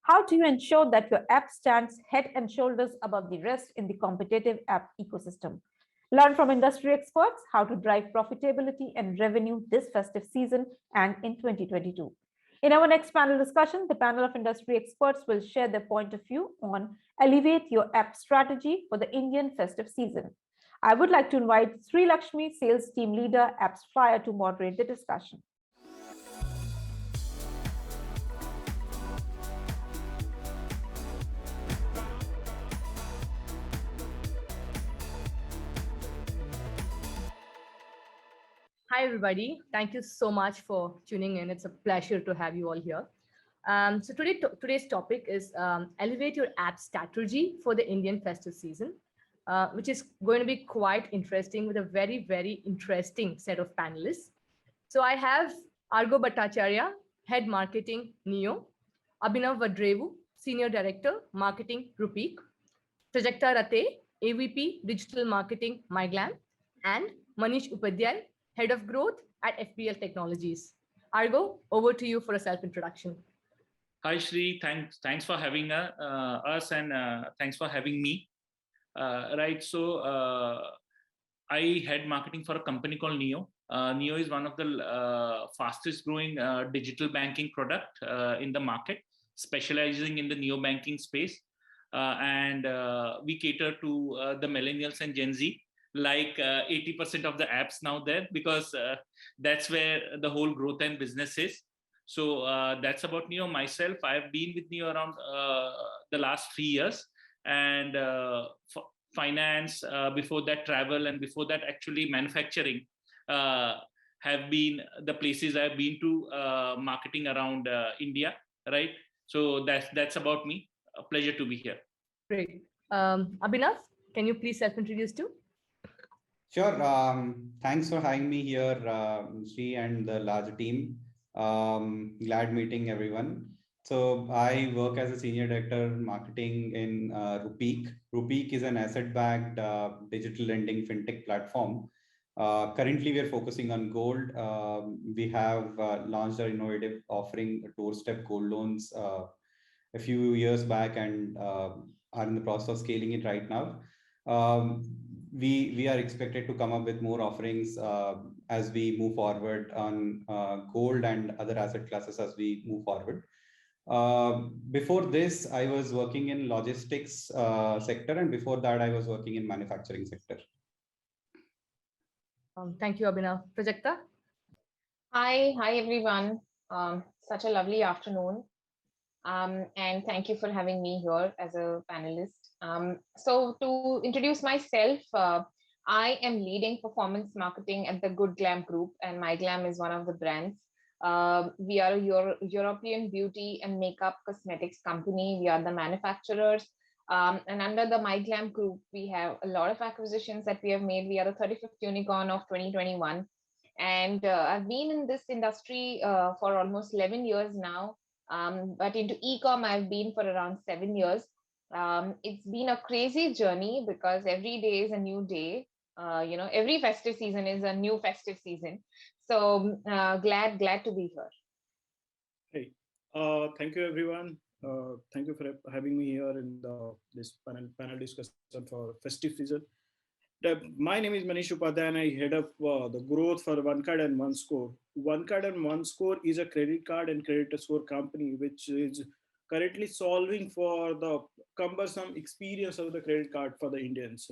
How do you ensure that your app stands head and shoulders above the rest in the competitive app ecosystem? Learn from industry experts how to drive profitability and revenue this festive season and in 2022. In our next panel discussion, the panel of industry experts will share their point of view on elevate your app strategy for the Indian festive season. I would like to invite Sri Lakshmi, Sales Team Leader, Apps Flyer, to moderate the discussion. Hi, everybody. Thank you so much for tuning in. It's a pleasure to have you all here. Today's topic is elevate your app strategy for the Indian festive season, which is going to be quite interesting with a very, very interesting set of panelists. So I have Argo Bhattacharya, Head Marketing, Neo, Abhinav Vadrevu, Senior Director, Marketing, Rupeek, Prajakta Rate, AVP, Digital Marketing, MyGlam, and Manish Upadhyay, Head of Growth at FBL Technologies. Argo, over to you for a self-introduction. Hi, Shri. Thanks for having us and thanks for having me. I head marketing for a company called Neo. Neo is one of the fastest growing digital banking product in the market, specializing in the neo banking space. We cater to the millennials and Gen Z, like 80% of the apps now there, because that's where the whole growth and business is. So that's about Neo. Myself, I've been with Neo around the last 3 years, and finance, before that travel, and before that actually manufacturing have been the places I've been to, marketing around India, right? So that's about me. A pleasure to be here. Great. Abhinav, can you please self-introduce too? Sure. Thanks for having me here, Sri and the larger team. Glad meeting everyone. So I work as a Senior Director Marketing in Rupeek. Rupeek is an asset-backed digital lending fintech platform. Currently, we are focusing on gold. We have launched our innovative offering, doorstep gold loans, a few years back, and are in the process of scaling it right now. We are expected to come up with more offerings as we move forward on gold and other asset classes as we move forward. Before this, I was working in logistics sector, and before that, I was working in manufacturing sector. Thank you, Abhinav. Prajakta? Hi everyone. Such a lovely afternoon. And thank you for having me here as a panelist. So to introduce myself, I am leading performance marketing at the Good Glam Group, and MyGlam is one of the brands. We are a European beauty and makeup cosmetics company. We are the manufacturers. And under the MyGlam Group, we have a lot of acquisitions that we have made. We are the 35th unicorn of 2021. And I've been in this industry for almost 11 years now. But into e-com, I've been for around 7 years. It's been a crazy journey because every day is a new day. Every festive season is a new festive season. So glad to be here. Hey, thank you everyone. Thank you for having me here in this panel discussion for festive season. My name is Manish Upadhyay, and I head up the growth for One Card and One Score. One Card and One Score is a credit card and credit score company which is currently solving for the cumbersome experience of the credit card for the Indians.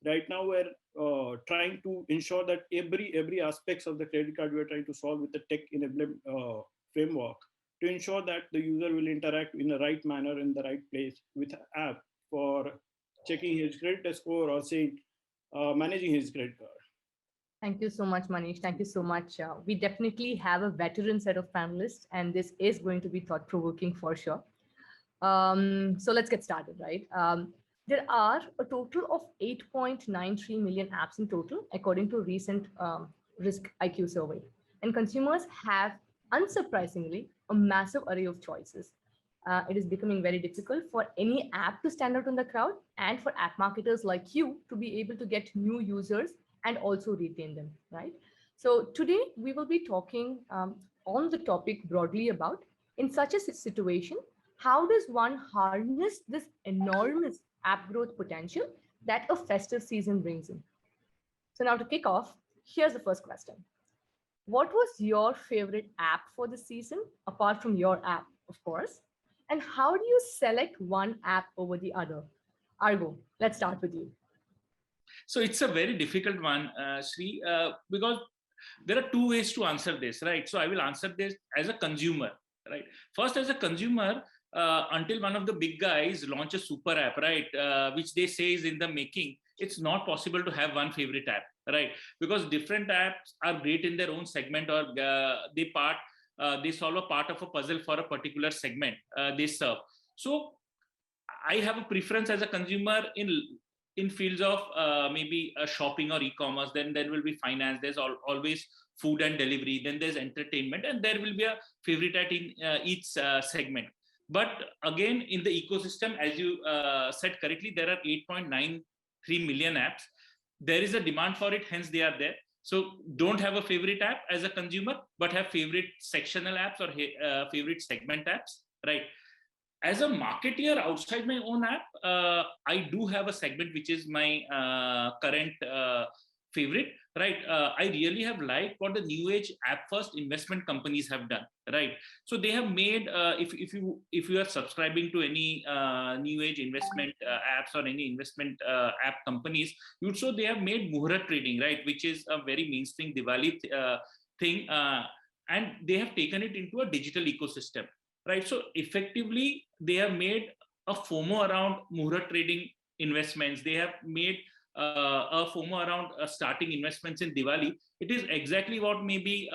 Right now, we're trying to ensure that every aspects of the credit card we're trying to solve with the tech-enabled framework to ensure that the user will interact in the right manner in the right place with the app for checking his credit score or saying managing his credit card. Thank you so much, Manish. Thank you so much. We definitely have a veteran set of panelists, and this is going to be thought-provoking for sure. So let's get started, right? There are a total of 8.93 million apps in total, according to a recent Risk IQ survey. And consumers have, unsurprisingly, a massive array of choices. It is becoming very difficult for any app to stand out in the crowd, and for app marketers like you to be able to get new users and also retain them, right? So today we will be talking on the topic broadly about, in such a situation, how does one harness this enormous app growth potential that a festive season brings in? So now to kick off, here's the first question. What was your favorite app for the season, apart from your app, of course? And how do you select one app over the other? Argo, let's start with you. So it's a very difficult one, Sri, because there are two ways to answer this, right? So I will answer this as a consumer, right? First, as a consumer, until one of the big guys launch a super app, right, which they say is in the making, it's not possible to have one favorite app, right? Because different apps are great in their own segment, or they solve a part of a puzzle for a particular segment they serve. So I have a preference as a consumer in fields of maybe shopping or e-commerce. Then there will be finance. There's always food and delivery. Then there's entertainment, and there will be a favorite at in each segment. But again, in the ecosystem, as you said correctly, there are 8.93 million apps. There is a demand for it, hence they are there. So don't have a favorite app as a consumer, but have favorite sectional apps or favorite segment apps, right? As a marketeer outside my own app, I do have a segment which is my current favorite, right? I really have liked what the new age app first investment companies have done, right? So they have made, if you are subscribing to any new age investment apps or any investment app companies, you would, so they have made Muhurat trading, right, which is a very mainstream Diwali thing, and they have taken it into a digital ecosystem. Right, so effectively, they have made a FOMO around Muhurat trading investments. They have made a FOMO around starting investments in Diwali. It is exactly what maybe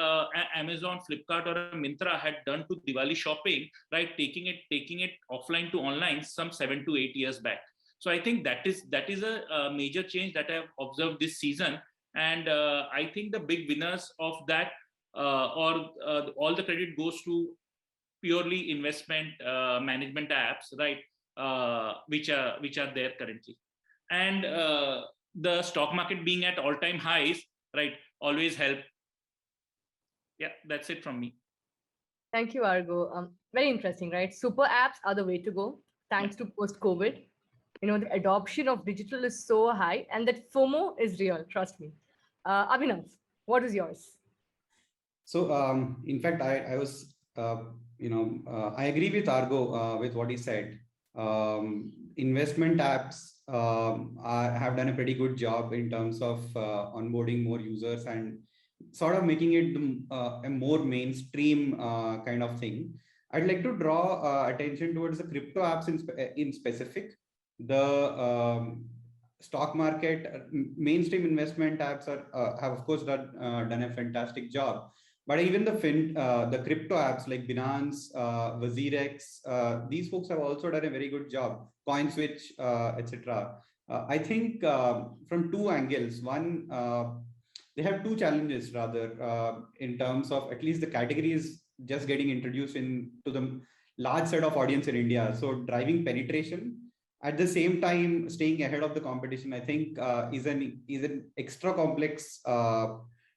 Amazon, Flipkart, or Myntra had done to Diwali shopping, right? Taking it offline to online some 7 to 8 years back. So I think that is a major change that I have observed this season, and I think the big winners of that, all the credit goes to purely investment management apps, right, which are there currently. And the stock market being at all-time highs, right, always help. Yeah, that's it from me. Thank you, Argo. Very interesting, right? Super apps are the way to go, thanks to post-COVID. You know, the adoption of digital is so high, and that FOMO is real, trust me. Abhinav, what is yours? So, in fact, I was, I agree with Argo with what he said. Investment apps have done a pretty good job in terms of onboarding more users and sort of making it a more mainstream kind of thing. I'd like to draw attention towards the crypto apps in specific. The stock market mainstream investment apps have of course done a fantastic job, but even the crypto apps like Binance, WazirX, these folks have also done a very good job. CoinSwitch, etc. I think from two angles. One, they have two challenges rather in terms of at least the categories just getting introduced to the large set of audience in India. So driving penetration at the same time staying ahead of the competition, I think is an extra complex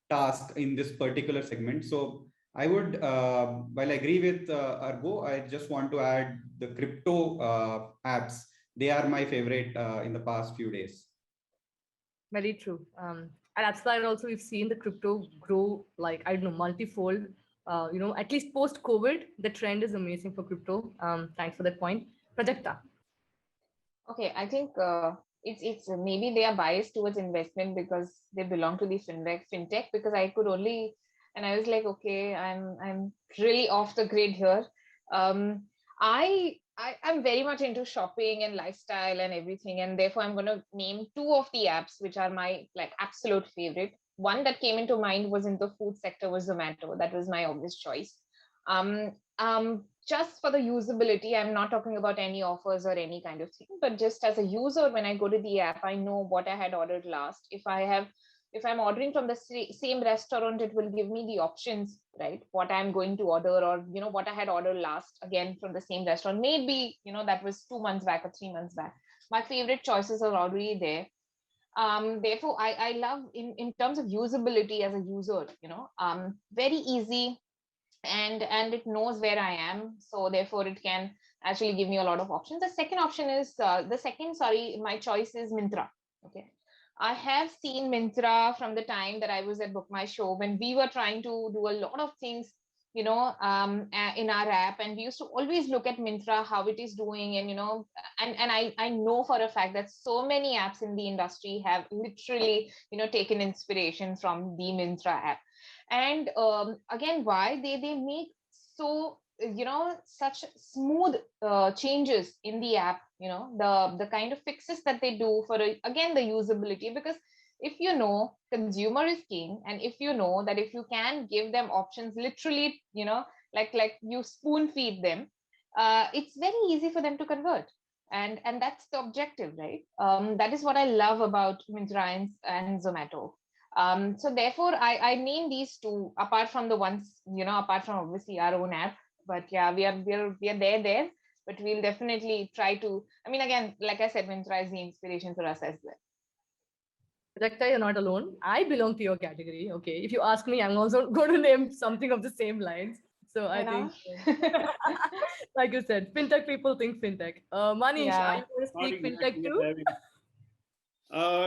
task in this particular segment. So I would, while I agree with Argo, I just want to add the crypto apps. They are my favorite in the past few days. Very true. At AppsFlyer also, we've seen the crypto grow like, I don't know, multifold. At least post-COVID, the trend is amazing for crypto. Thanks for that point. Prajakta. Okay, I think it's maybe they are biased towards investment because they belong to the fintech, because I could only, and I was like, okay, I'm really off the grid here. I'm very much into shopping and lifestyle and everything, and therefore I'm going to name two of the apps which are my like absolute favorite. One that came into mind was in the food sector was Zomato. That was my obvious choice. Just for the usability, I'm not talking about any offers or any kind of thing, but just as a user, when I go to the app, I know what I had ordered last. If I'm ordering from the same restaurant, it will give me the options, right? What I'm going to order, or, what I had ordered last, again, from the same restaurant. Maybe, that was 2 months back or 3 months back. My favorite choices are already there. Therefore, I love in terms of usability as a user, very easy. And it knows where I am, so therefore it can actually give me a lot of options. The second option is my choice is Myntra. Okay. I have seen Myntra from the time that I was at Book My Show, when we were trying to do a lot of things, in our app, and we used to always look at Myntra, how it is doing, and I know for a fact that so many apps in the industry have literally taken inspiration from the Myntra app. And again, why they make so such smooth changes in the app, the kind of fixes that they do for again the usability. Because if consumer is king, and if that if you can give them options literally, like you spoon feed them, it's very easy for them to convert. And that's the objective, right? That is what I love about Myntra and Zomato. So therefore I name these two, apart from the ones, apart from obviously our own app. But yeah, we are there, but we'll definitely try to, again, like I said, Myntra is the inspiration for us as well. Prajakta, you're not alone. I belong to your category. Okay. If you ask me, I'm also going to name something of the same lines. So I think, like you said, fintech people think fintech. Manish, are you going to speak fintech too?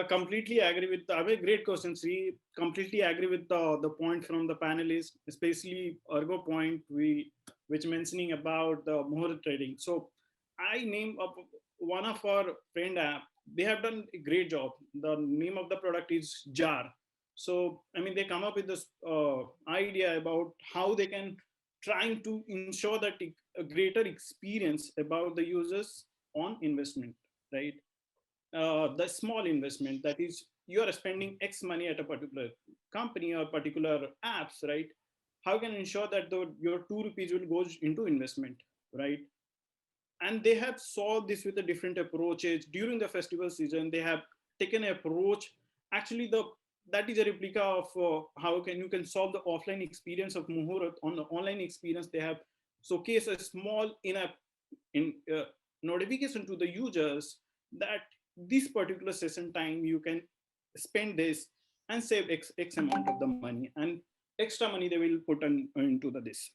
Completely agree with, great question, Sri. Completely agree with the point from the panelists, especially Ergo point, which mentioning about the Muhur trading. So I name up one of our friend app. They have done a great job. The name of the product is Jar. So, they come up with this idea about how they can trying to ensure that a greater experience about the users on investment, right? The small investment, that is, you are spending X money at a particular company or particular apps, right? How can you ensure that your 2 rupees will go into investment, right? And they have solved this with the different approaches. During the festival season, they have taken an approach. Actually, that is a replica of how you can solve the offline experience of Muhurat on the online experience. They have showcased a small in-app notification to the users that this particular session time you can spend this and save X amount of the money, and extra money they will put into this.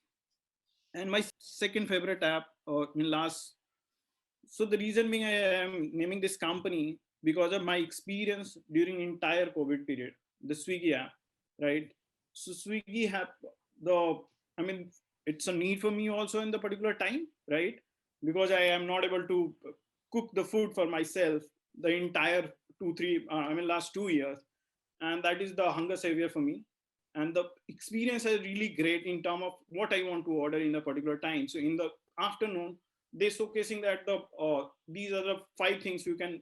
And my second favorite app so the reason being I am naming this company because of my experience during entire COVID period, the Swiggy app, right? So Swiggy have it's a need for me also in the particular time, right? Because I am not able to cook the food for myself the entire last 2 years. And that is the hunger savior for me. And the experience is really great in terms of what I want to order in a particular time. So in the afternoon, they're showcasing that these are the 5 things you can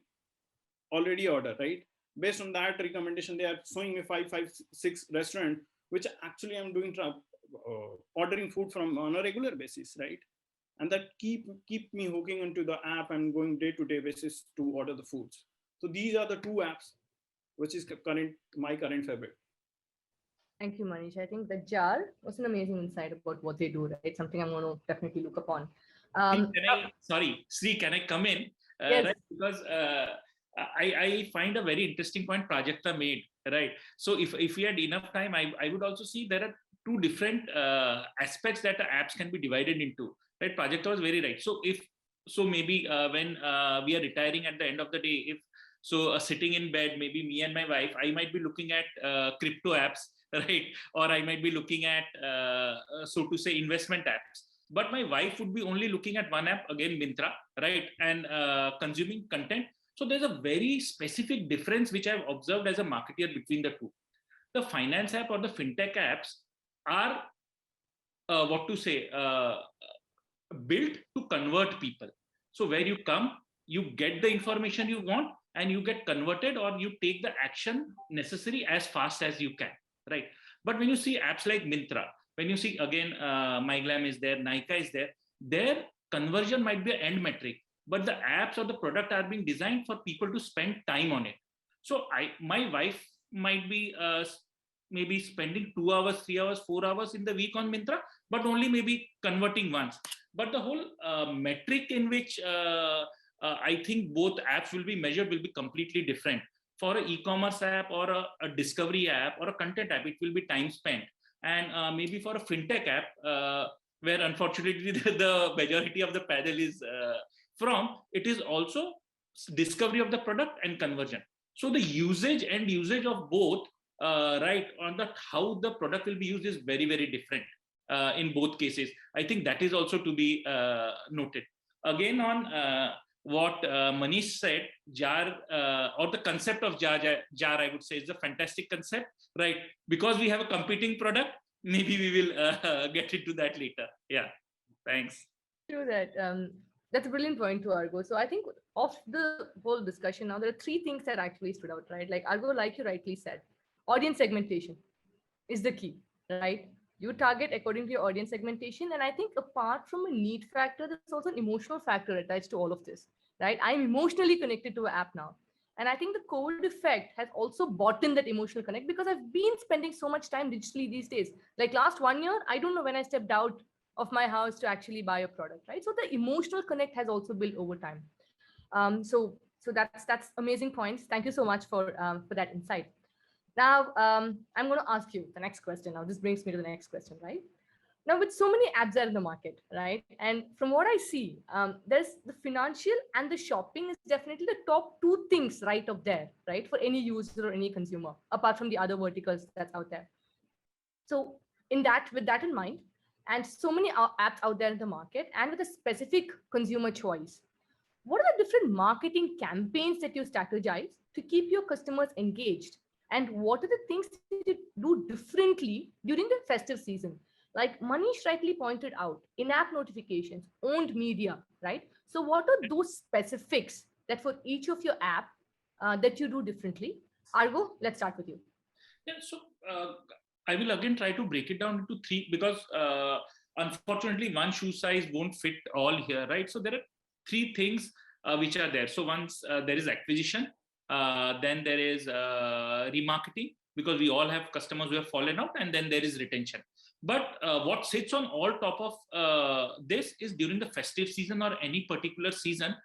already order, right? Based on that recommendation, they are showing me 6 restaurants, which actually I'm doing ordering food from on a regular basis, right? And that keep me hooking into the app and going day-to-day basis to order the foods. So these are the 2 apps, which is my current favorite. Thank you, Manish. I think the Jar was an amazing insight about what they do, right? Something I'm going to definitely look upon. Sri, can I come in? Yes. Right? Because I find a very interesting point Prajakta made, right? So if we had enough time, I would also see there are 2 different aspects that the apps can be divided into, right? Prajakta was very right. So maybe when we are retiring at the end of the day, sitting in bed, maybe me and my wife, I might be looking at crypto apps, right? Or I might be looking at, so to say, investment apps. But my wife would be only looking at one app, again, Myntra, right? And consuming content. So there's a very specific difference which I've observed as a marketer between the 2. The finance app or the fintech apps are, built to convert people. So where you come, you get the information you want and you get converted, or you take the action necessary as fast as you can, right? But when you see apps like Myntra, when you see again, MyGlam is there, Nykaa is there, their conversion might be an end metric, but the apps or the product are being designed for people to spend time on it. So my wife might be maybe spending 2 hours, 3 hours, 4 hours in the week on Myntra, but only maybe converting once. But the whole metric in which I think both apps will be measured will be completely different. For an e-commerce app or a discovery app or a content app, it will be time spent. And maybe for a fintech app, where unfortunately the majority of the panel is from. It is also discovery of the product and conversion. So the usage of both, right, on the how the product will be used is very, very different in both cases. I think that is also to be noted. Again, on what Manish said, jar or the concept of jar, I would say, is a fantastic concept, right? Because we have a competing product, maybe we will get into that later. Yeah, thanks. True that. That's a brilliant point to Argo. So I think of the whole discussion now, there are three things that actually stood out, right? Like Argo, like you rightly said, audience segmentation is the key, right? You target according to your audience segmentation. And I think apart from a need factor, there's also an emotional factor attached to all of this, right? I'm emotionally connected to an app now. And I think the COVID effect has also brought in that emotional connect, because I've been spending so much time digitally these days. Like last 1 year, I don't know when I stepped out of my house to actually buy a product, right? So the emotional connect has also built over time. So that's amazing points. Thank you so much for that insight. Now, I'm going to ask you the next question. Now, this brings me to the next question, right? Now, with so many apps out in the market, right? And from what I see, there's the financial and the shopping is definitely the top two things right up there, right? For any user or any consumer, apart from the other verticals that's out there. So with that in mind, and so many apps out there in the market, and with a specific consumer choice, what are the different marketing campaigns that you strategize to keep your customers engaged? And what are the things that you do differently during the festive season? Like Manish rightly pointed out, in-app notifications, owned media, right? So what are those specifics that for each of your app that you do differently? Argo, let's start with you. Yeah, so I will again try to break it down into three, because unfortunately one shoe size won't fit all here, right? So there are three things which are there. So once there is acquisition, then there is remarketing, because we all have customers who have fallen out, and then there is retention. But what sits on all top of this is during the festive season or any particular season,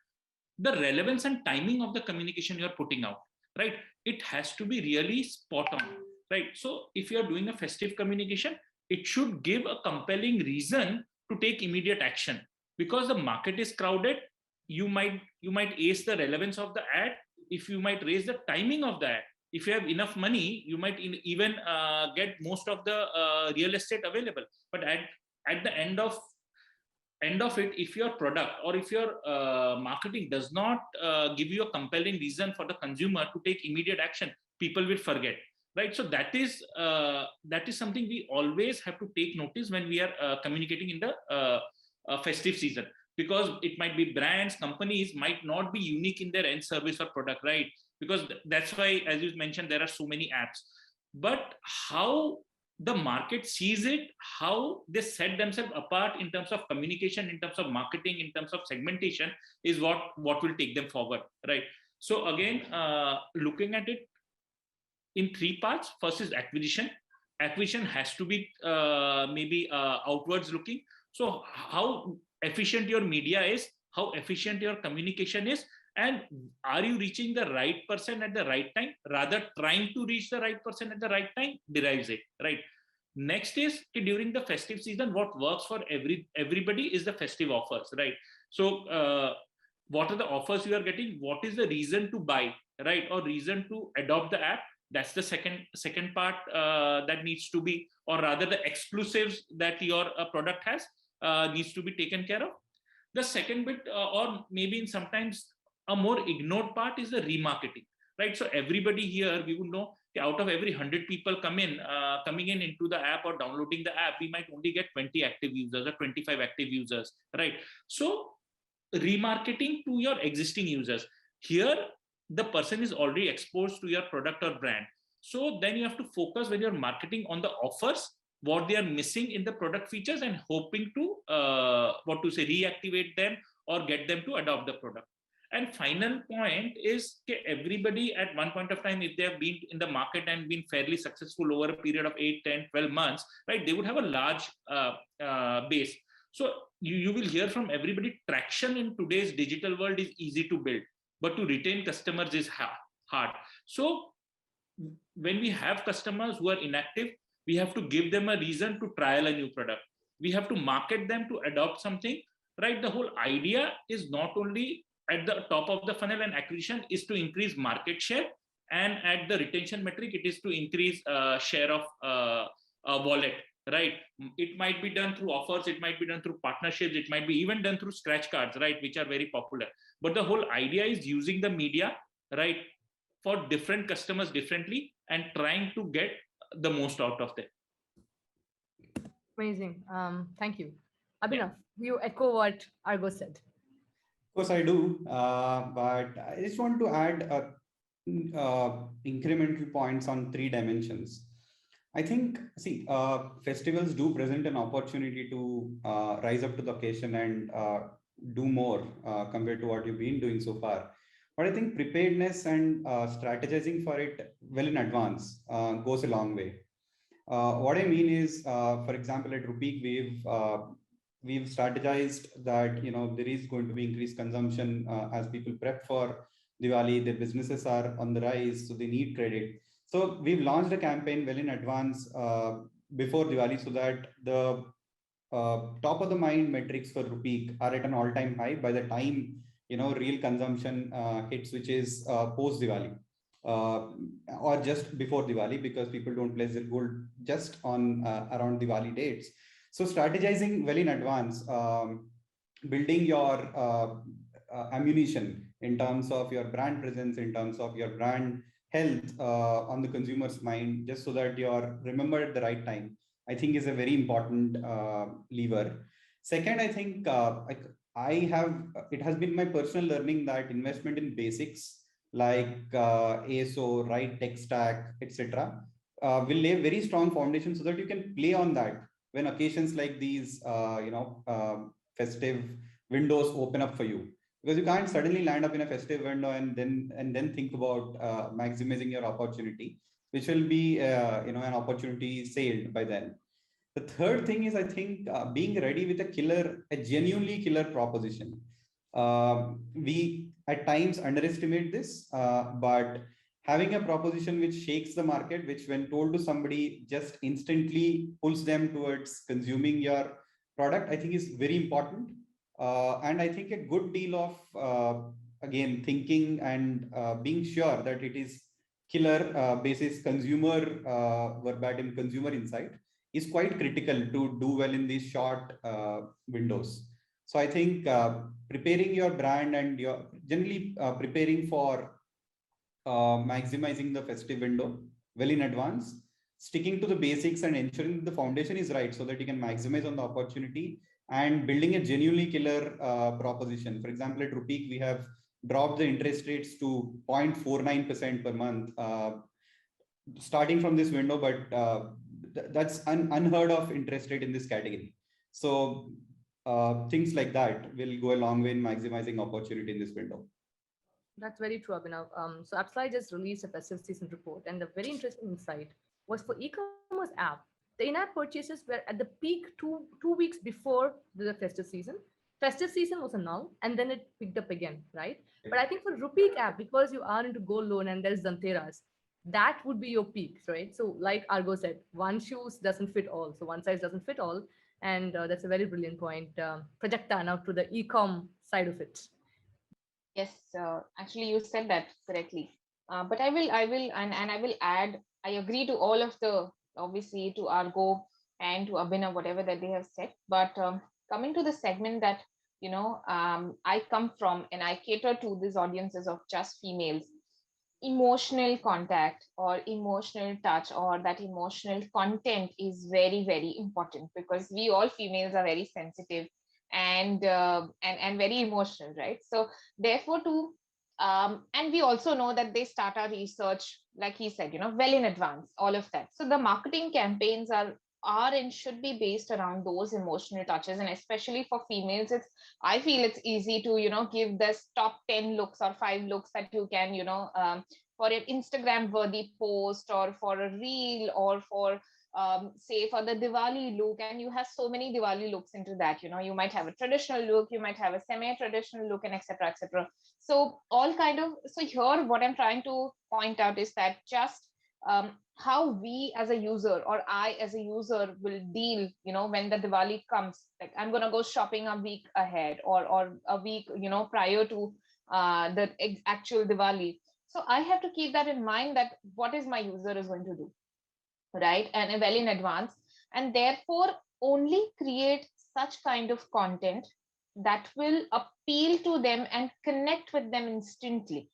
the relevance and timing of the communication you're putting out, right? It has to be really spot on, right? So if you're doing a festive communication, it should give a compelling reason to take immediate action, because the market is crowded. You might ace the relevance of the ad, if you might raise the timing of the ad. If you have enough money, you might even get most of the real estate available. But at the end of it, if your product or if your marketing does not give you a compelling reason for the consumer to take immediate action, people will forget, right? So that is something we always have to take notice when we are communicating in the festive season, because it might be brands, companies might not be unique in their end service or product, right? Because that's why, as you mentioned, there are so many apps. But how the market sees it, how they set themselves apart in terms of communication, in terms of marketing, in terms of segmentation, is what will take them forward, right? So again, looking at it in three parts. First is acquisition. Acquisition has to be maybe outwards looking. So how efficient your media is, how efficient your communication is, and are you reaching the right person at the right time? Rather, trying to reach the right person at the right time derives it, right? Next is during the festive season, what works for everybody is the festive offers, right? So what are the offers you are getting? What is the reason to buy, right? Or reason to adopt the app? That's the second part that needs to be, or rather the exclusives that your product has needs to be taken care of. The second bit, or maybe in sometimes a more ignored part, is the remarketing, right? So everybody here, we would know, out of every 100 people coming in into the app or downloading the app, we might only get 20 active users or 25 active users, right? So remarketing to your existing users. Here, the person is already exposed to your product or brand. So then you have to focus when you're marketing on the offers, what they are missing in the product features, and hoping to reactivate them or get them to adopt the product. And final point is everybody at one point of time, if they have been in the market and been fairly successful over a period of 8, 10, 12 months, right, they would have a large base. So you will hear from everybody, traction in today's digital world is easy to build, but to retain customers is hard. So when we have customers who are inactive, we have to give them a reason to trial a new product. we have to market them to adopt something, right? The whole idea is not only at the top of the funnel and acquisition is to increase market share, and at the retention metric, it is to increase share of wallet, right? It might be done through offers, it might be done through partnerships, it might be even done through scratch cards, right? Which are very popular. But the whole idea is using the media, right, for different customers differently and trying to get the most out of them. Amazing. Thank you. Abhinav, you echo what Argo said. Of course, I do, but I just want to add incremental points on 3 dimensions. I think, see, festivals do present an opportunity to rise up to the occasion and do more compared to what you've been doing so far. But I think preparedness and strategizing for it well in advance goes a long way. What I mean is, for example, at Rupeek, we've strategized that there is going to be increased consumption as people prep for Diwali. Their businesses are on the rise, so they need credit. So we've launched a campaign well in advance before Diwali, so that the top of the mind metrics for Rupeek are at an all-time high by the time real consumption hits, which is post Diwali. Or just before Diwali, because people don't place their gold just on around Diwali dates. So strategizing well in advance, building your ammunition in terms of your brand presence, in terms of your brand health on the consumer's mind, just so that you're remembered at the right time, I think is a very important lever. Second, I think it has been my personal learning that investment in basics like ASO, right tech stack, etc., will lay a very strong foundation so that you can play on that when occasions like these, festive windows open up for you. Because you can't suddenly land up in a festive window and then think about maximizing your opportunity, which will be an opportunity sailed by then. The third thing is, I think, being ready with a genuinely killer proposition. We at times underestimate this, but having a proposition which shakes the market, which when told to somebody just instantly pulls them towards consuming your product, I think is very important. And I think a good deal of, again, thinking and being sure that it is killer basis consumer verbatim consumer insight is quite critical to do well in these short windows. So I think preparing your brand and generally preparing for maximizing the festive window well in advance, sticking to the basics and ensuring the foundation is right so that you can maximize on the opportunity, and building a genuinely killer proposition. For example, at Rupeek, we have dropped the interest rates to 0.49% per month starting from this window, but that's unheard of interest rate in this category. So things like that will go a long way in maximizing opportunity in this window. That's very true, Abhinav. So Appsly just released a festive season report, and the very interesting insight was for e-commerce app. The in-app purchases were at the peak two weeks before the festive season. Festive season was a null, and then it picked up again, right? But I think for Rupeek app, because you are into gold loan and there's Dhanteras, that would be your peak, right? So like Argo said, one shoes doesn't fit all. So one size doesn't fit all. And that's a very brilliant point. Prajakta, now to the e-com side of it. Yes, actually you said that correctly. But I will add, I agree to all of the, obviously to Argo and to Abhinav, whatever that they have said. But coming to the segment that, I come from, and I cater to these audiences of just females, emotional contact or emotional touch or that emotional content is very, very important, because we all females are very sensitive and very emotional, right? So therefore and we also know that they start our research, like he said, well in advance, all of that. So the marketing campaigns are and should be based around those emotional touches. And especially for females, I feel it's easy to give this top 10 looks or 5 looks that you can for an Instagram worthy post or for a reel or for say for the Diwali look. And you have so many Diwali looks into that. You might have a traditional look, you might have a semi-traditional look, and etc, etc. So all kind of, so here what I'm trying to point out is that just how we as a user or I as a user will deal, when the Diwali comes. Like I'm gonna go shopping a week ahead or a week, prior to the actual Diwali. So I have to keep that in mind, that what is my user is going to do, right? And well in advance, and therefore only create such kind of content that will appeal to them and connect with them instantly.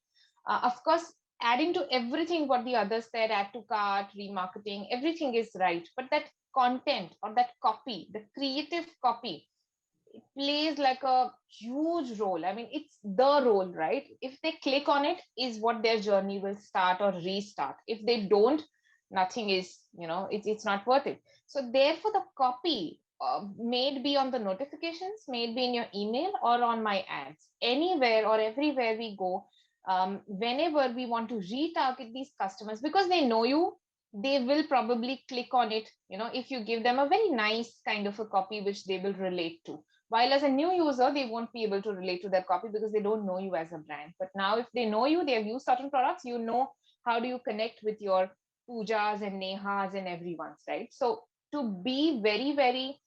Of course, adding to everything what the others said, add to cart, remarketing, everything is right, but that content or that copy, the creative copy, it plays like a huge role. I mean, it's the role, right? If they click on it, is what their journey will start or restart. If they don't, nothing is, it's not worth it. So therefore, the copy may be on the notifications, may be in your email or on my ads, anywhere or everywhere we go. Whenever we want to retarget these customers, because they know you, they will probably click on it, if you give them a very nice kind of a copy which they will relate to. While as a new user, they won't be able to relate to that copy because they don't know you as a brand. But now if they know you, they have used certain products, how do you connect with your pujas and nehas and everyone's, right? So to be very, very,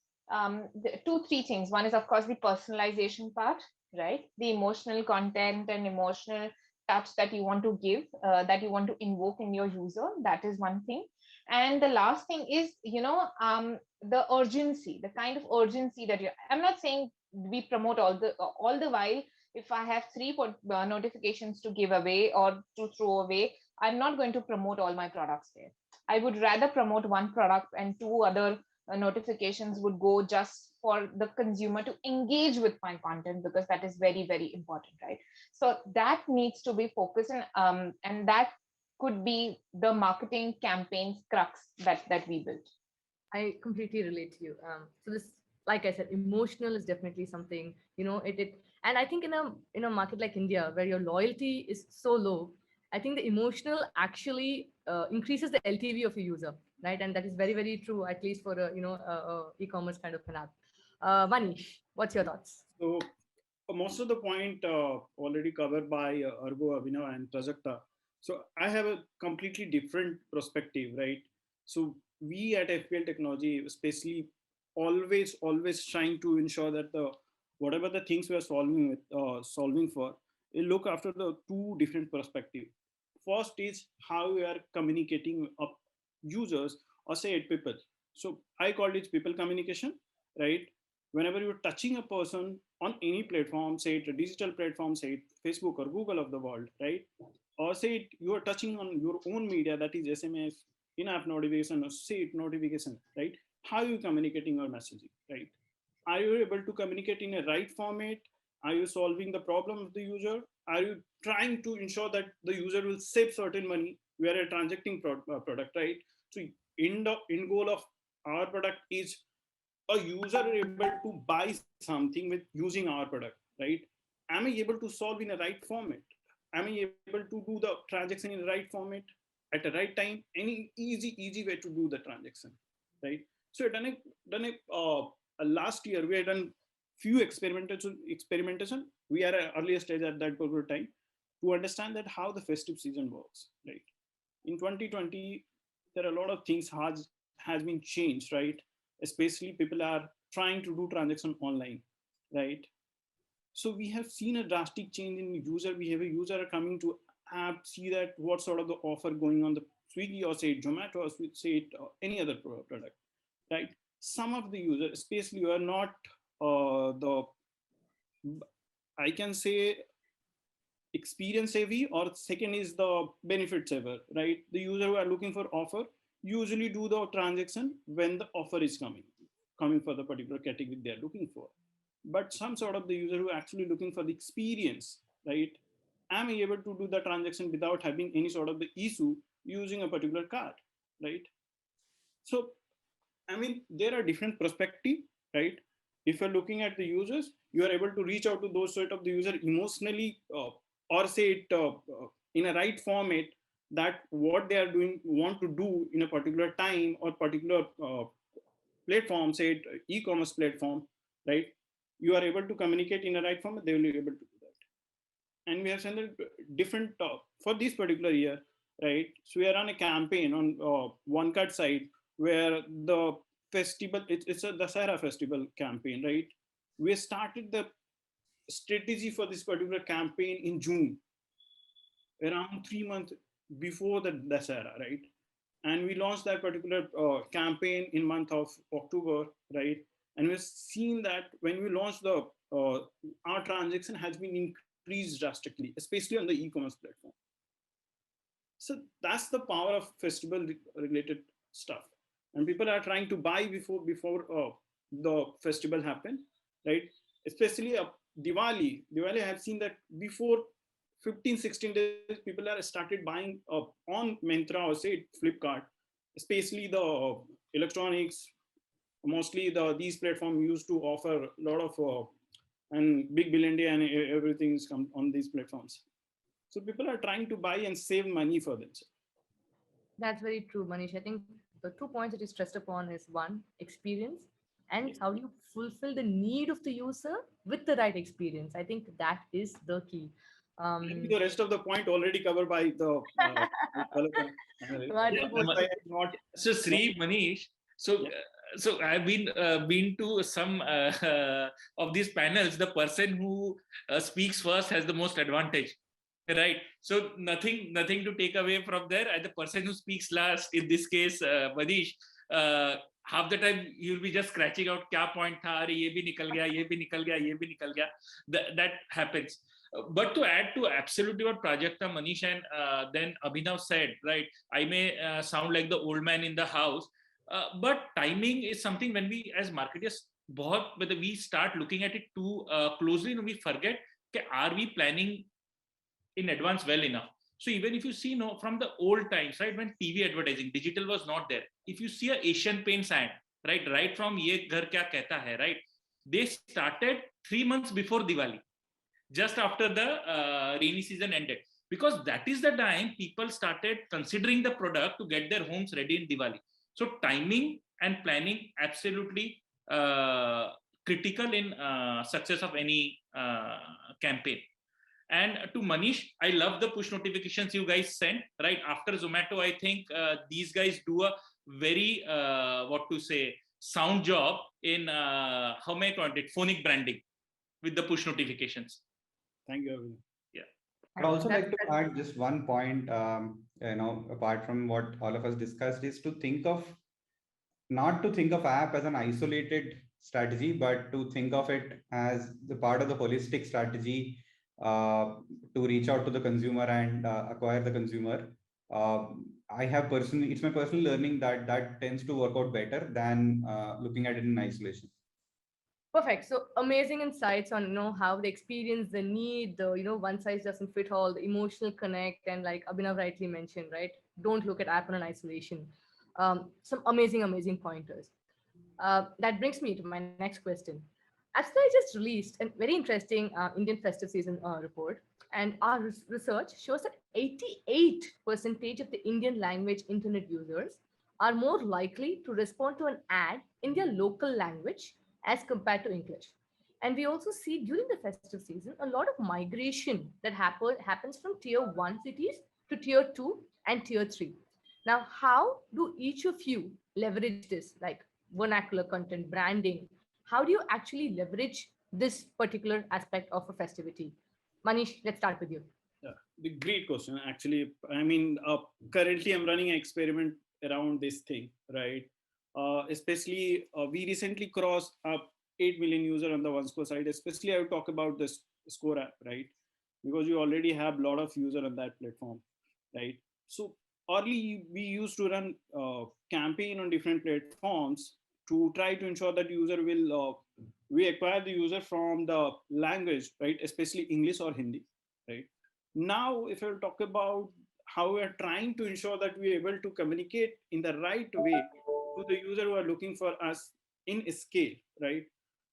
two, three things. One is, of course, the personalization part, right? The emotional content and emotional touch that you want to give, that you want to invoke in your user. That is one thing. And the last thing is, the urgency, the kind of urgency that I'm not saying we promote all the while. If I have three notifications to give away or to throw away, I'm not going to promote all my products there. I would rather promote one product and two other notifications would go just for the consumer to engage with my content, because that is very, very important, right? So that needs to be focused, and that could be the marketing campaign's crux that we built. I completely relate to you. So this, like I said, emotional is definitely something, and I think in a market like India, where your loyalty is so low, I think the emotional actually increases the LTV of a user, right? And that is very, very true, at least for a e-commerce kind of an app. Manish, what's your thoughts? So most of the point already covered by Argo, Abhinav, and Prajakta. So I have a completely different perspective, right? So we at FPL Technology, especially, always trying to ensure that the whatever the things we are solving for, we look after the two different perspective. First is how we are communicating up users, or say it people. So I called it people communication, right? Whenever you're touching a person on any platform, say it a digital platform, say it Facebook or Google of the world, right? Or say it you are touching on your own media, that is SMS, in-app notification, or say it notification, right? How are you communicating your messaging, right? Are you able to communicate in a right format? Are you solving the problem of the user? Are you trying to ensure that the user will save certain money? We are a transacting product, right? So in goal of our product is a user able to buy something with using our product, right? Am I able to solve in a right format? Am I able to do the transaction in the right format at the right time? Any easy way to do the transaction, right? So last year we had done few experimentation. We are at earlier stage at that particular time to understand that how the festive season works, right? In 2020, there are a lot of things has been changed, right? Especially people are trying to do transaction online, right? So we have seen a drastic change in user behavior. User are coming to app, see that what sort of the offer going on the Swiggy, or say Zomato, or say it, any other product, right? Some of the users, especially, who are not the, I can say, experience savvy, or second is the benefit saver, right? The user who are looking for offer usually do the transaction when the offer is coming for the particular category they are looking for. But some sort of the user who are actually looking for the experience, right? Am I able to do the transaction without having any sort of the issue using a particular card, right? So I mean, there are different perspective, right? If you're looking at the users, you are able to reach out to those sort of the user emotionally, or say it in a right format, that what they are doing, want to do in a particular time or particular platform, say it e-commerce platform, right? You are able to communicate in a right format, they will be able to do that. And we have sent different, for this particular year, right? So we are on a campaign on One Cut site where the festival, it's a Dasara festival campaign, right? We started the strategy for this particular campaign in June, around 3 months before the Dasara, right? And we launched that particular campaign in month of October, right? And we've seen that when we launched our transaction has been increased drastically, especially on the e-commerce platform. So that's the power of festival related stuff. And people are trying to buy before the festival happen, right? Especially Diwali, I have seen that before 15, 16 days, people are started buying on Myntra or say Flipkart, especially the electronics. Mostly these platforms used to offer a lot of and big billion day and everything's come on these platforms. So people are trying to buy and save money for themselves. That's very true, Manish. I think the 2 points that you stressed upon is one, experience, and Yes. how you fulfill the need of the user with the right experience. I think that is the key. Maybe the rest of the point already covered by the developer. Yeah, Wonderful. I am not. so Sri, Manish, so Yeah. so I've been to some of these panels. The person who speaks first has the most advantage, right? So nothing to take away from there. And the person who speaks last, in this case, Manish, uh, half the time you'll be just scratching out क्या point था, अरे ये भी निकल गया, ये भी निकल गया, ये भी निकल गया. That happens. But to add to absolutely what Prajakta, Manish, and then Abhinav said, right? I may sound like the old man in the house, but timing is something when we as marketers, whether we start looking at it too closely, we forget, okay, are we planning in advance well enough? So even if you see, from the old times, right, when TV advertising, digital was not there. If you see a Asian Paints ad, right from Ye Ghar Kya Kehta Hai, right, they started 3 months before Diwali, just after the rainy season ended, because that is the time people started considering the product to get their homes ready in Diwali. So timing and planning absolutely critical in success of any campaign. And to Manish, I love the push notifications you guys send right after Zomato. I think these guys do a very what to say sound job in how may I call it, phonic branding with the push notifications. Thank you, Abhinav. Yeah. I'd also like to add just one point, apart from what all of us discussed, is not to think of app as an isolated strategy, but to think of it as the part of the holistic strategy to reach out to the consumer and acquire the consumer. It's my personal learning that tends to work out better than looking at it in isolation. Perfect. So amazing insights on how the experience, the need, the one size doesn't fit all, the emotional connect, and like Abhinav rightly mentioned, right? Don't look at app in isolation. Some amazing pointers. That brings me to my next question. Actually, I just released a very interesting Indian festive season report, and our research shows that 88% of the Indian language internet users are more likely to respond to an ad in their local language as compared to English. And we also see during the festive season a lot of migration that happens from tier 1 cities to tier 2 and tier 3. Now, how do each of you leverage this, like vernacular content, branding? How do you actually leverage this particular aspect of a festivity? Manish, let's start with you. Yeah, the great question. Actually, I mean, currently I'm running an experiment around this thing, right? Especially, we recently crossed up 8 million users on the OneScore side. Especially, I would talk about this Score app, right? Because you already have a lot of users on that platform, right? So early, we used to run campaign on different platforms to try to ensure that user will we acquire the user from the language, right? Especially English or Hindi, right? Now, if I talk about how we're trying to ensure that we're able to communicate in the right way to the user who are looking for us in scale, right?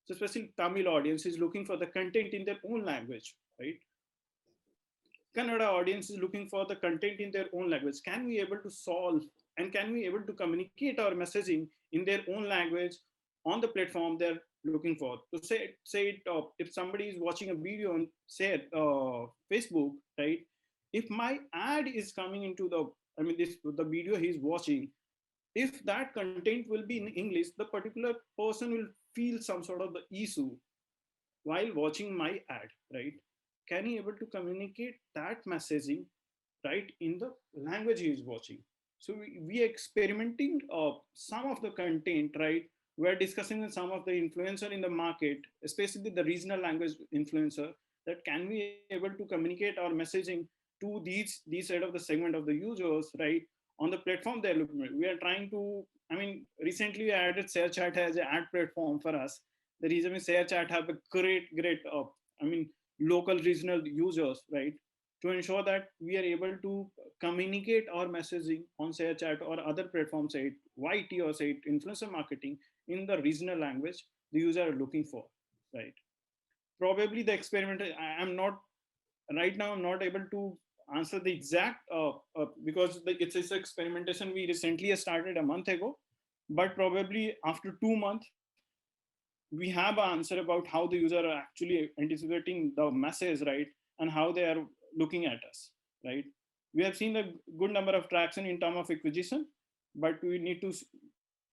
So especially Tamil audience is looking for the content in their own language, right? Kannada audience is looking for the content in their own language. Can we able to solve and can we able to communicate our messaging in their own language on the platform they're looking for? So say it, if somebody is watching a video on say Facebook, right? if my ad is coming into the video he's watching, if that content will be in English, the particular person will feel some sort of the issue while watching my ad, right? Can he able to communicate that messaging, right, in the language he is watching? So we are experimenting some of the content, right? We're discussing with some of the influencer in the market, especially the regional language influencer, that can we able to communicate our messaging to these side of the segment of the users, right? On the platform they're looking at. We are trying to, recently we added ShareChat as an ad platform for us. The reason is ShareChat have a great, local regional users, right? To ensure that we are able to communicate our messaging on ShareChat or other platforms, say YT or say influencer marketing, in the regional language the user are looking for, right? Probably the experiment, I'm not right now, I'm not able to answer the exact because it's experimentation we recently started a month ago, but probably after 2 months we have an answer about how the user are actually anticipating the message, right? And how they are looking at us, right? We have seen a good number of traction in terms of acquisition, but we need to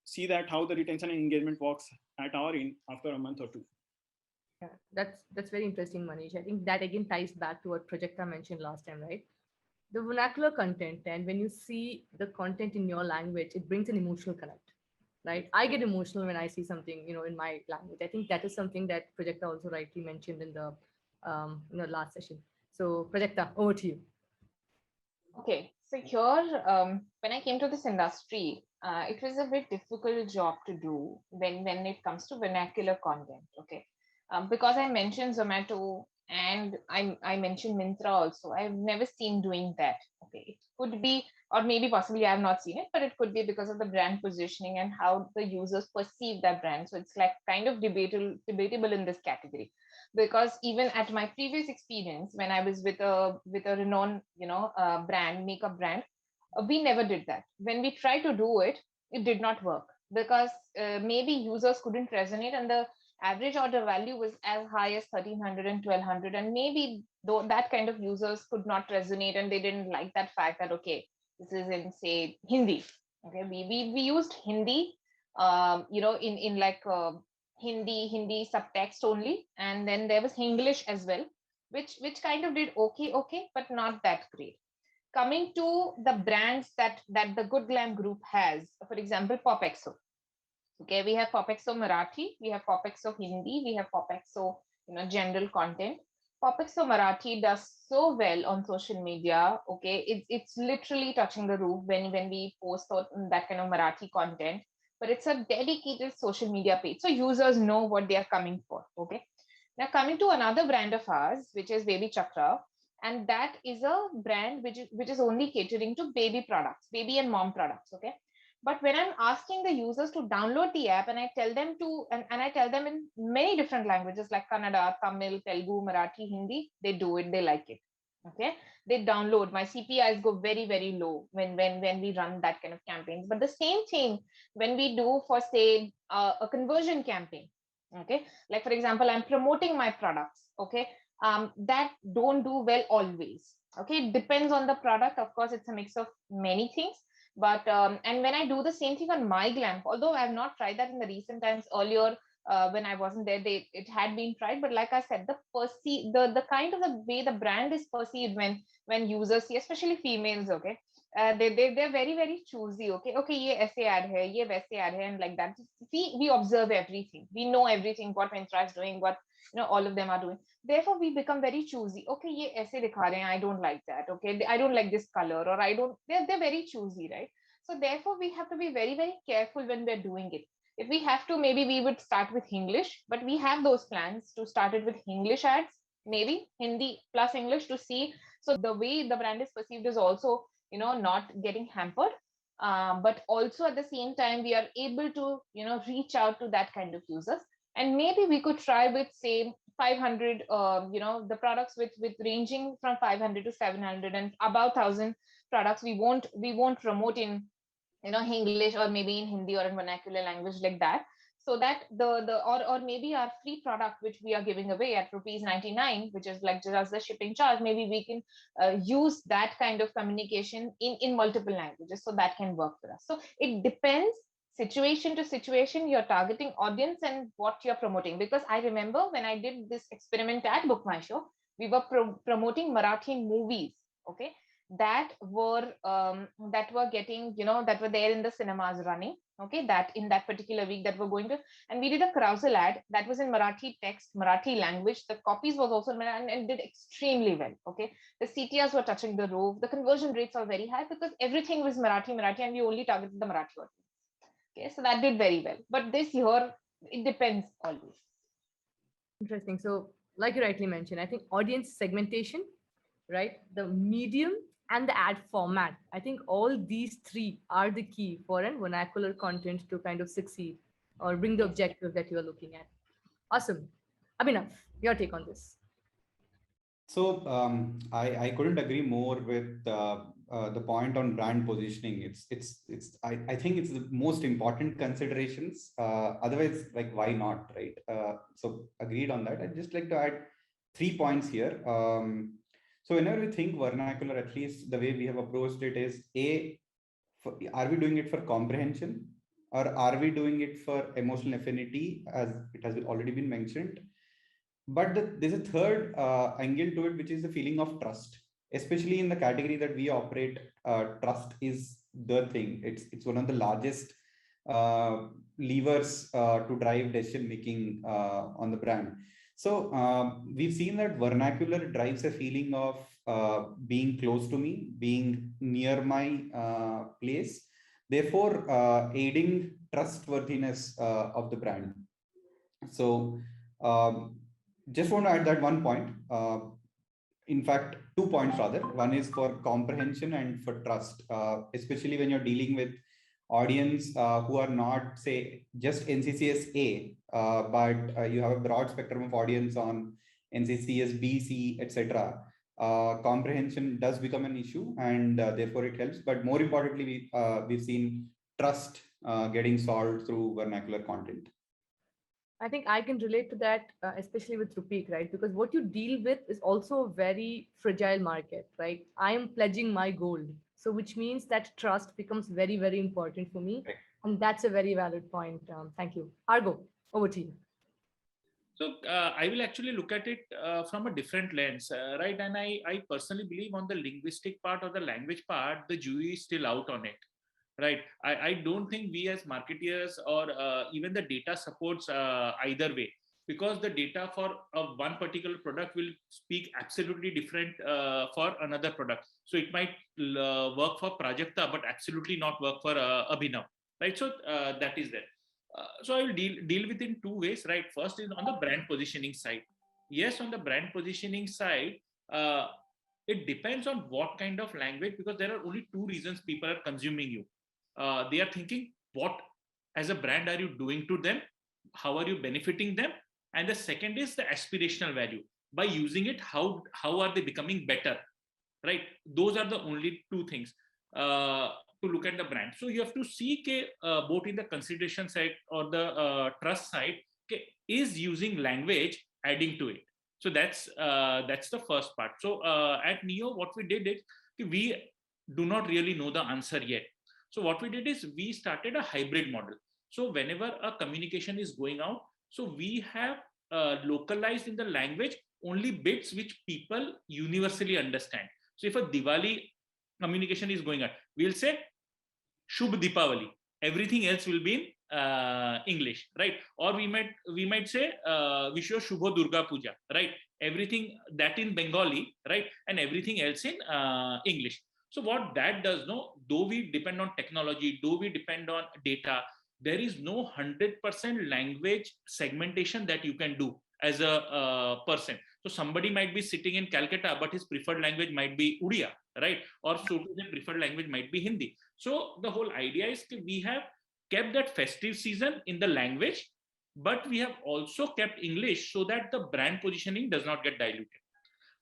see that how the retention and engagement works at our end after a month or two. Yeah, that's very interesting, Manish. I think that again ties back to what Prajakta mentioned last time, right? The vernacular content, and when you see the content in your language, it brings an emotional connect, right? I get emotional when I see something, in my language. I think that is something that Prajakta also rightly mentioned in the last session. So Prajakta, over to you. Okay, so here, when I came to this industry, it was a very difficult job to do when it comes to vernacular content. Okay, because I mentioned Zomato and I mentioned Myntra also. I've never seen doing that. Okay, it could be, or maybe possibly I have not seen it, but it could be because of the brand positioning and how the users perceive that brand. So it's like kind of debatable in this category, because even at my previous experience when I was with a renowned brand, makeup brand, we never did that. When we tried to do it, it did not work, because maybe users couldn't resonate, and the average order value was as high as 1300 and 1200, and maybe though that kind of users could not resonate, and they didn't like that fact that, okay, this is in, say, Hindi. Okay, we used Hindi, in like Hindi subtext only, and then there was English as well, which kind of did okay, but not that great. Coming to the brands that the Good Glam Group has, for example, Popexo. Okay, we have Popexo Marathi, we have Popexo Hindi, we have Popexo, general content. Popexo Marathi does so well on social media. Okay, it's literally touching the roof when we post that kind of Marathi content. But it's a dedicated social media page, so users know what they are coming for. Okay, now coming to another brand of ours, which is Baby Chakra, and that is a brand which is only catering to baby products, baby and mom products. Okay, but when I'm asking the users to download the app, and I tell them to, and I tell them in many different languages like Kannada, Tamil, Telugu, Marathi, Hindi, they do it, they like it. Okay, they download. My CPIs go very, very low when we run that kind of campaigns. But the same thing when we do for, say, a conversion campaign. Okay, like for example, I'm promoting my products. Okay, that don't do well always. Okay, it depends on the product. Of course, it's a mix of many things. But and when I do the same thing on my glam, although I have not tried that in the recent times, earlier when I wasn't there, it had been tried. But like I said, the kind of the way the brand is perceived when users see, especially females, okay, they're very, very choosy. Okay, ye aise ad hai, ye waise ad hai, and like that. We observe everything. We know everything, what Myntra is doing, what all of them are doing. Therefore, we become very choosy. Okay, ye aise dikha rahe hain, I don't like that. Okay, I don't like this color, or I don't. They're very choosy, right? So therefore, we have to be very, very careful when we're doing it. If we have to, maybe we would start with English, but we have those plans to start it with English ads, maybe Hindi plus English, to see. So the way the brand is perceived is also, not getting hampered. But also at the same time, we are able to, reach out to that kind of users. And maybe we could try with, say, 500, the products with ranging from 500 to 700, and about 1,000 products we won't promote in English, or maybe in Hindi or in vernacular language, like that. so that or maybe our free product which we are giving away at ₹99, which is like just the shipping charge, maybe we can use that kind of communication in multiple languages, so that can work for us. So it depends situation to situation, your targeting audience and what you're promoting. Because I remember when I did this experiment at Book My Show, we were promoting Marathi movies, okay, that were getting, that were there in the cinemas running, okay, that in that particular week that were going to, and we did a carousel ad that was in Marathi text, Marathi language. The copies was also and did extremely well, okay. The CTRs were touching the roof. The conversion rates are very high because everything was Marathi, and we only targeted the Marathi audience. Okay, so that did very well. But this year, it depends always. Interesting. So, like you rightly mentioned, I think audience segmentation, right? The medium and the ad format. I think all these three are the key for an vernacular content to kind of succeed or bring the objective that you are looking at. Awesome. Abhinav, your take on this. So I couldn't agree more with the point on brand positioning. I think it's the most important considerations. Otherwise, like, why not, right? So agreed on that. I'd just like to add 3 points here. So whenever we think vernacular, at least the way we have approached it is are we doing it for comprehension, or are we doing it for emotional affinity, as it has already been mentioned? But there's a third angle to it, which is the feeling of trust, especially in the category that we operate. Trust is the thing. It's one of the largest levers to drive decision making on the brand. So we've seen that vernacular drives a feeling of being close to me, being near my place, therefore aiding trustworthiness of the brand. So just want to add that one point. In fact, 2 points rather. One is for comprehension and for trust, especially when you're dealing with audience who are not, say, just NCCS A, but you have a broad spectrum of audience on NCCS B, C, etc. Comprehension does become an issue, and therefore it helps. But more importantly, we've seen trust getting solved through vernacular content. I think I can relate to that, especially with Rupeek, right? Because what you deal with is also a very fragile market, right? I am pledging my gold. So which means that trust becomes very, very important for me. And that's a very valid point. Thank you. Argo, over to you. So I will actually look at it from a different lens, right? And I personally believe on the linguistic part or the language part, the jury is still out on it. Right. I don't think we as marketeers or even the data supports either way, because the data for one particular product will speak absolutely different for another product. So it might work for Prajakta, but absolutely not work for Abhinav. Right. So that is there. So I will deal with in 2 ways. Right. First is on the brand positioning side. Yes, on the brand positioning side, it depends on what kind of language, because there are only 2 reasons people are consuming you. They are thinking, what as a brand are you doing to them? How are you benefiting them? And the second is the aspirational value. By using it, how are they becoming better? Right? Those are the only 2 things to look at the brand. So you have to see both in the consideration side or the trust side, is using language adding to it. So that's the first part. So at Neo, what we did is we do not really know the answer yet. So what we did is we started a hybrid model. So whenever a communication is going out, so we have localized in the language only bits which people universally understand. So if a Diwali communication is going out, we'll say Shubh Deepavali. Everything else will be in English, right? Or we might say Vishwa Shubho Durga Puja, right? Everything that in Bengali, right? And everything else in English. So what that does, though we depend on technology, though we depend on data, there is no 100% language segmentation that you can do as a person. So somebody might be sitting in Calcutta, but his preferred language might be Odia, right? Or so his preferred language might be Hindi. So the whole idea is that we have kept that festive season in the language, but we have also kept English so that the brand positioning does not get diluted.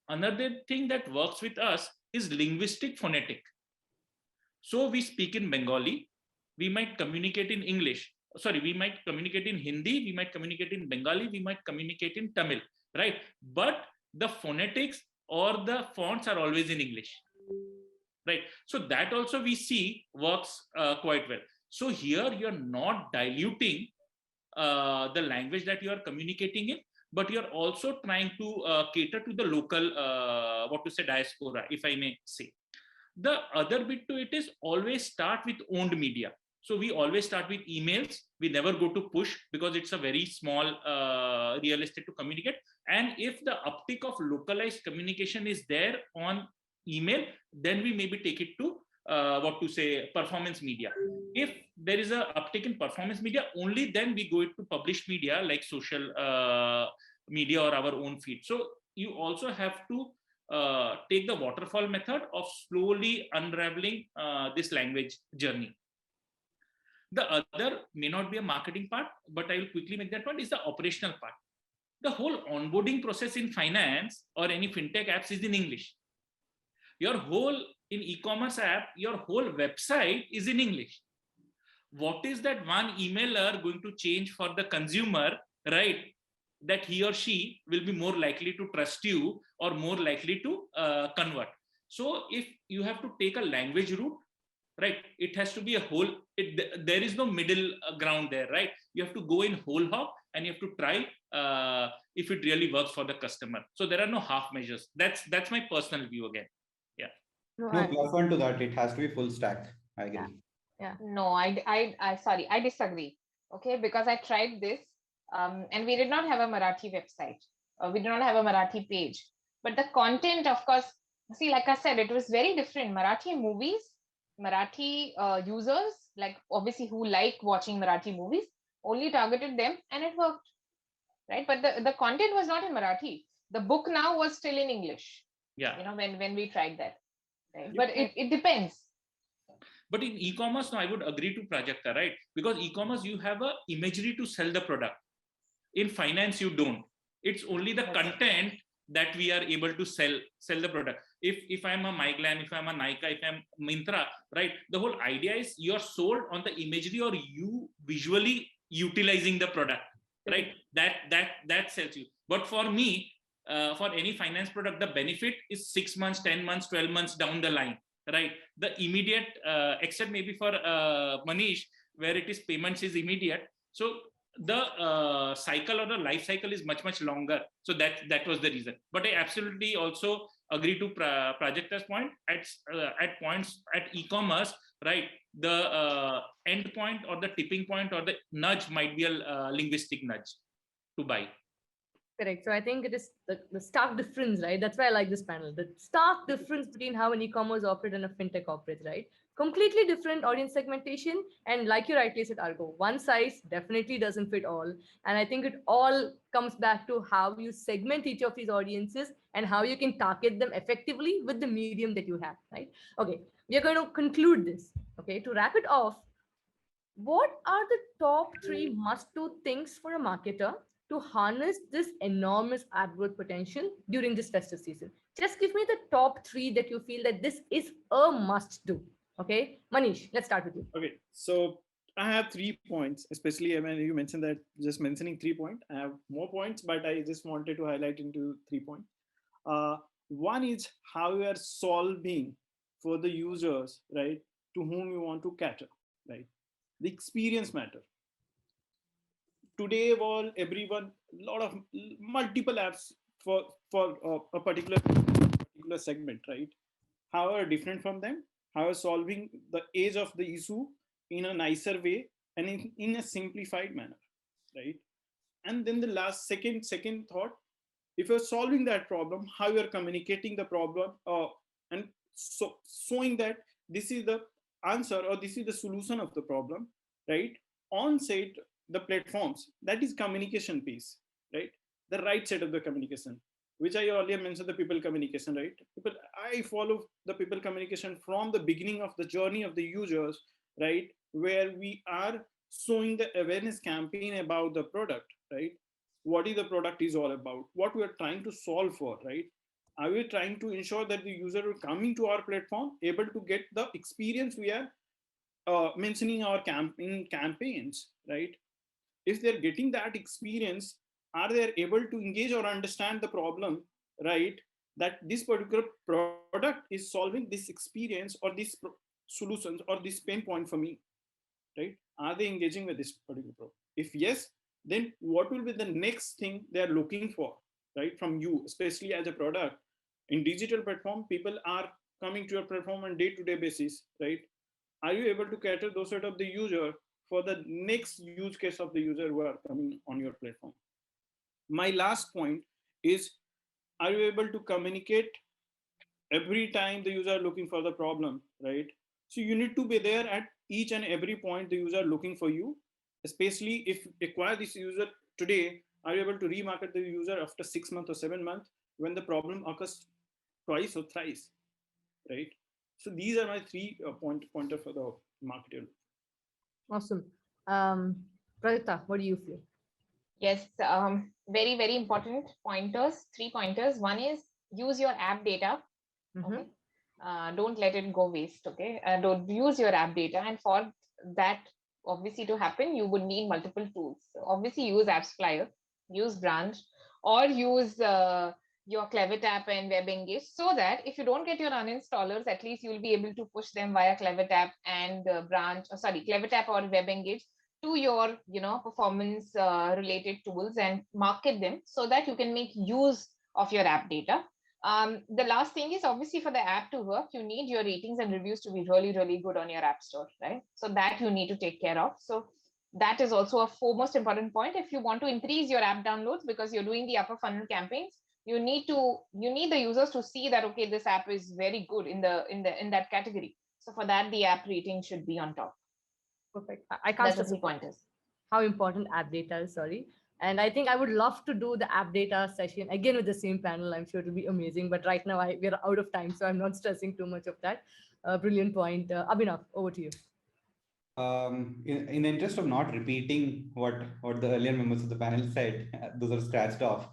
Another thing that works with us is linguistic phonetic. So we speak in Bengali, we might communicate in English. sorry, we might communicate in Hindi, we might communicate in Bengali, we might communicate in Tamil, right? But the phonetics or the fonts are always in English, right? So that also we see works quite well. So here you're not diluting the language that you are communicating in, but you're also trying to cater to the local, diaspora, if I may say. The other bit to it is always start with owned media. So we always start with emails. We never go to push because it's a very small real estate to communicate. And if the uptick of localized communication is there on email, then we maybe take it to performance media. If there is a uptick in performance media, only then we go into published media like social media or our own feed. So you also have to take the waterfall method of slowly unraveling this language journey. The other may not be a marketing part, but I will quickly make that point, is the operational part. The whole onboarding process in finance or any fintech apps is in English. Your whole, in e-commerce app, your whole website is in English. What is that one emailer going to change for the consumer, right? That he or she will be more likely to trust you or more likely to convert. So if you have to take a language route, right, it has to be a whole, there is no middle ground there, right? You have to go in whole hog and you have to try if it really works for the customer. So there are no half measures. That's my personal view again. Yeah. No, plus one to that, it has to be full stack. I agree. Yeah. No, sorry, I disagree. Okay, because I tried this and we did not have a Marathi website. We did not have a Marathi page. But the content, of course, see, like I said, it was very different. Marathi movies, Marathi users, like obviously who like watching Marathi movies, only targeted them and it worked, right? But the content was not in Marathi. The book now was still in English. Yeah. You know, when we tried that, right? But it depends. But in e-commerce, no, I would agree to Prajakta, right? Because e-commerce, you have a imagery to sell the product. In finance, you don't. It's only the content that we are able to sell the product. If I'm a MyGlam, if I'm a Nykaa, if I'm Myntra, right? The whole idea is you're sold on the imagery or you visually utilizing the product, right? That sells you. But for me, for any finance product, the benefit is 6 months, 10 months, 12 months down the line, right? The immediate, except maybe for Manish, where it is payments is immediate. So the cycle or the life cycle is much longer. So that was the reason. But I absolutely also agree to Prajakta's point. At points at e-commerce, right? The end point or the tipping point or the nudge might be a linguistic nudge to buy. Correct. So I think it is the stark difference, right? That's why I like this panel. The stark difference between how an e-commerce operates and a fintech operates, right? Completely different audience segmentation. And like you rightly said, Argo, one size definitely doesn't fit all. And I think it all comes back to how you segment each of these audiences and how you can target them effectively with the medium that you have, right? Okay, we are going to conclude this. Okay, to wrap it off, what are the top 3 must-do things for a marketer to harness this enormous AdWord potential during this festive season? Just give me the top 3 that you feel that this is a must-do. Okay, Manish, let's start with you. Okay, so I have 3 points, especially when you mentioned that just mentioning 3 points. I have more points, but I just wanted to highlight into 3 points. One is how you are solving for the users, right, to whom you want to cater, right? The experience matter. Today, everyone, lot of multiple apps for a particular segment, right? However, different from them, however, solving the age of the issue in a nicer way and in a simplified manner, right? And then the last second thought, if you're solving that problem, how you're communicating the problem, and so showing that this is the answer or this is the solution of the problem, right? On set the platforms, that is communication piece, right? The right set of the communication, which I earlier mentioned, the people communication, right? I follow the people communication from the beginning of the journey of the users, right? Where we are showing the awareness campaign about the product, right? What is the product is all about, what we are trying to solve for, right? Are we trying to ensure that the user coming to our platform able to get the experience we are mentioning our campaigns, right? If they're getting that experience, are they able to engage or understand the problem, right? That this particular product is solving this experience or these solutions or this pain point for me, right? Are they engaging with this particular problem? If yes, then what will be the next thing they are looking for, right, from you, especially as a product? In digital platform, people are coming to your platform on day-to-day basis, right? Are you able to cater those sort of the user for the next use case of the user who are coming on your platform? My last point is, are you able to communicate every time the user looking for the problem, right? So you need to be there at each and every point the user looking for you, especially if acquire this user today, are you able to remarket the user after 6 months or 7 months when the problem occurs twice or thrice, right? So these are my three pointer for the marketer. Awesome. Pradita, what do you feel? Yes, very, very important pointers, 3 pointers. One is use your app data. Okay. Don't let it go waste. Okay. Don't use your app data. And for that, obviously, to happen, you would need multiple tools. So obviously, use Apps Flyer, use Branch, or use your Clever Tap and Web Engage, so that if you don't get your uninstallers, at least you will be able to push them via Clever Tap and Branch, or sorry, Clever Tap or Web Engage to your, performance related tools and market them so that you can make use of your app data. The last thing is, obviously, for the app to work, you need your ratings and reviews to be really, really good on your app store, right? So that you need to take care of. So that is also a foremost important point. If you want to increase your app downloads because you're doing the upper funnel campaigns, you need the users to see that, okay, this app is very good in that category. So for that, the app rating should be on top. Perfect. I can't That's the 3 pointers. How important app data is, sorry. And I think I would love to do the app data session again with the same panel. I'm sure it'll be amazing. But right now we're out of time, so I'm not stressing too much of that. Brilliant point. Abhinav, over to you. In the interest of not repeating what the earlier members of the panel said, those are scratched off.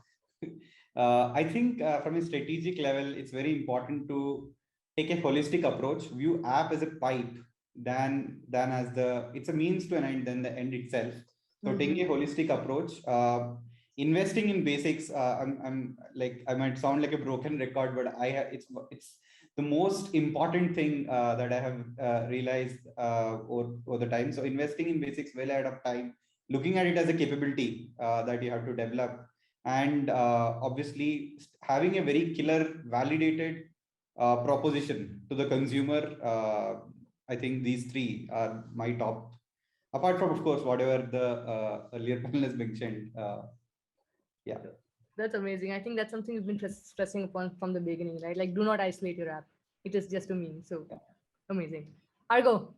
I think from a strategic level, it's very important to take a holistic approach, view app as a pipe than as it's a means to an end than the end itself. So taking a holistic approach, investing in basics. I'm like, I might sound like a broken record, but it's the most important thing that I have realized over the time. So investing in basics well ahead of time, looking at it as a capability that you have to develop, and obviously having a very killer, validated proposition to the consumer. I think these three are my top, apart from, of course, whatever the earlier panelists mentioned. Yeah. That's amazing. I think that's something you've been stressing upon from the beginning, right? Like, do not isolate your app. It is just a meme. So amazing. Argo,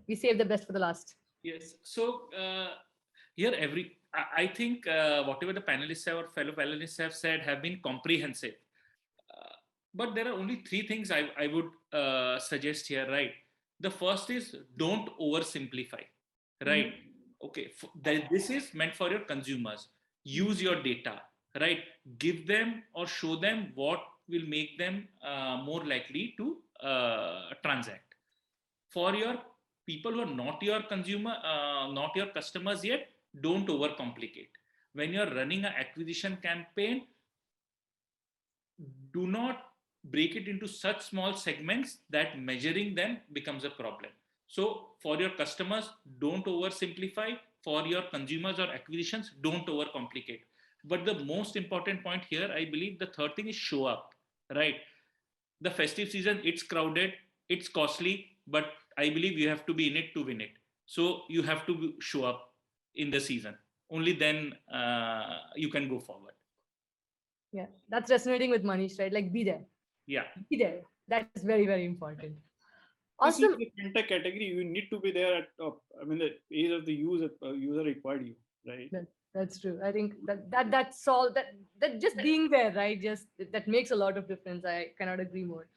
we save the best for the last. Yes. So here, I think whatever the panelists have or fellow panelists have said have been comprehensive. But there are only three things I would suggest here, right? The first is, don't oversimplify, right? Okay, this is meant for your consumers. Use your data, right? Give them or show them what will make them more likely to transact. For your people who are not your consumer, not your customers yet, don't overcomplicate. When you're running an acquisition campaign, do not break it into such small segments that measuring them becomes a problem. So for your customers, don't oversimplify. For your consumers or acquisitions, don't overcomplicate. But the most important point here, I believe the third thing is show up, right? The festive season, it's crowded, it's costly, but I believe you have to be in it to win it. So you have to show up in the season. Only then you can go forward. Yeah, that's resonating with Manish, right? Like, be there. Yeah. Be there. That is very, very important. Awesome. In the fintech category, you need to be there at top. I mean, the age of the user required you, right? That's true. I think that's all. That just being there, right? Just that makes a lot of difference. I cannot agree more.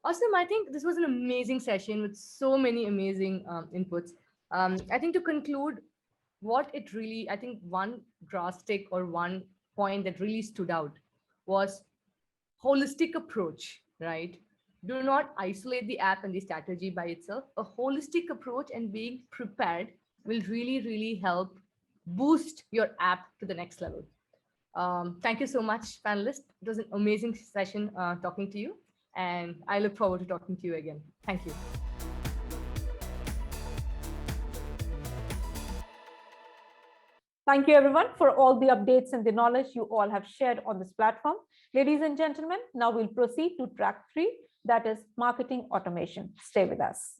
Awesome. I think this was an amazing session with so many amazing inputs. I think to conclude, I think one drastic or one point that really stood out was holistic approach, right? Do not isolate the app and the strategy by itself. A holistic approach and being prepared will really, really help boost your app to the next level. Thank you so much, panelists. It was an amazing session talking to you, and I look forward to talking to you again. Thank you. Thank you, everyone, for all the updates and the knowledge you all have shared on this platform. Ladies and gentlemen, now we'll proceed to track 3, that is marketing automation. Stay with us.